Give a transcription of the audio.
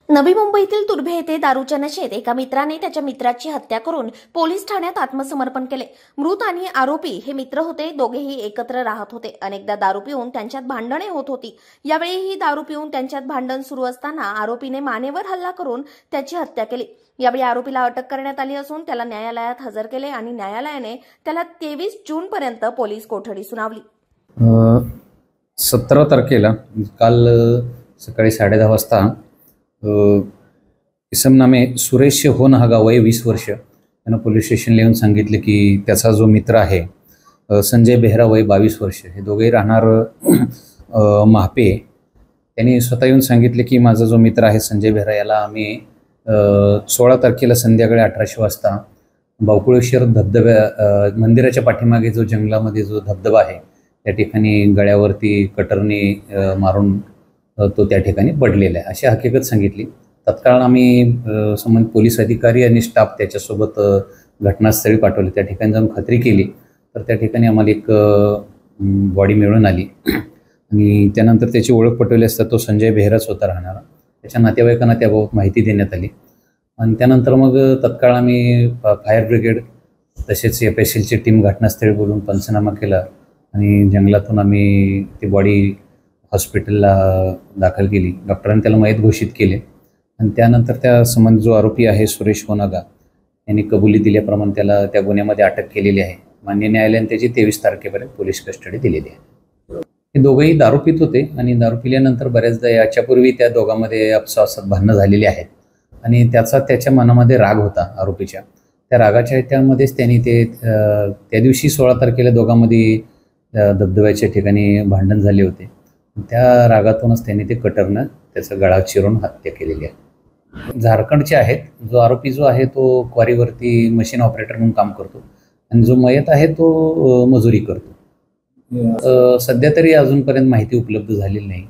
नवी मुंबईतील तुर्भे येथे दारूच्या नशेत एका मित्राने त्याच्या मित्राची हत्या करून पोलीस ठाण्यात आत्मसमर्पण केले। मृत आणि आरोपी हे मित्र होते। दोघेही एकत्र राहत होते। अनेकदा दारू पिऊन त्यांच्यात भांडणे होत होती। यावेळीही दारू पिऊन त्यांच्यात भांडण सुरू असताना आरोपीने मानेवर हल्ला करून त्याची हत्या केली। यावेळी आरोपीला अटक करण्यात आली असून त्याला न्यायालयात हजर केले आणि न्यायालयाने त्याला 23 जून पर्यंत पोलीस कोठडी सुनावली। 17 तारखेला काल सकाळी 10:30 वाजता इसम नामे सुरेश होनहागा वय 20 वर्ष यांना पोलीस स्टेशनला येऊन सांगितले की त्याचा जो मित्र आहे संजय बेहरा वय 22 वर्ष हे दोघेही राहणार महापे त्यांनी स्वतः येऊन सांगितले की माझा जो मित्र आहे संजय बेहरा याला आम्ही 16 तारखेला संध्याकाळी 1800 वाजता बावकुळेश्वर धबधब्या मंदिराच्या पाठीमागे जो जंगलामध्ये जो धबधबा आहे त्या ठिकाणी गळ्यावरती कटरने मारून तो त्या ठिकाणी पडलेला आहे अशी हकीकत सांगितली। तत्काळ आम्ही संबंधित पोलीस अधिकारी आणि स्टाफ त्याच्यासोबत घटनास्थळी पाठवले। त्या ठिकाणी जाऊन खात्री केली तर त्या ठिकाणी आम्हाला एक बॉडी मिळून आली आणि त्यानंतर त्याची ओळख पटवली असता तो संजय बेहराच होता राहणारा। त्याच्या नातेवाईकांना त्याबाबत माहिती देण्यात आली आणि त्यानंतर मग तत्काळ आम्ही फायर ब्रिगेड तसेच FSLची टीम घटनास्थळी बोलून पंचनामा केला आणि जंगलातून आम्ही ती बॉडी हॉस्पिटलला दाखल केली। डॉक्टरांनी त्याला मयत घोषित केले आणि त्यानंतर त्या संबंधित जो आरोपी आहे सुरेश होनागा यांनी कबुली दिल्याप्रमाणे त्याला त्या गुन्ह्यामध्ये अटक केलेली आहे। मान्य न्यायालयाने त्याची 23 तारखेपर्यंत पोलीस कस्टडी दिलेली आहे। हे दोघंही दारू पित होते आणि दारू पिल्यानंतर बऱ्याचदा याच्यापूर्वी त्या दोघांमध्ये आपसात भांडणं झालेली आहेत आणि त्याच्या मनामध्ये राग होता आरोपीच्या। त्या रागाच्या त्यामध्येच त्यांनी त्या दिवशी 16 तारखेला दोघांमध्ये धबधब्याच्या ठिकाणी भांडण झाले होते। त्या रागातूनच त्यांनी ते कटरनं त्याचा गळा चिरून हत्या केलेली आहे। झारखंडचे आहेत। जो आरोपी जो आहे तो क्वारीवरती मशीन ऑपरेटर म्हणून काम करतो आणि जो मयत आहे तो मजुरी करतो। सध्या तरी अजूनपर्यंत माहिती उपलब्ध झालेली नाही।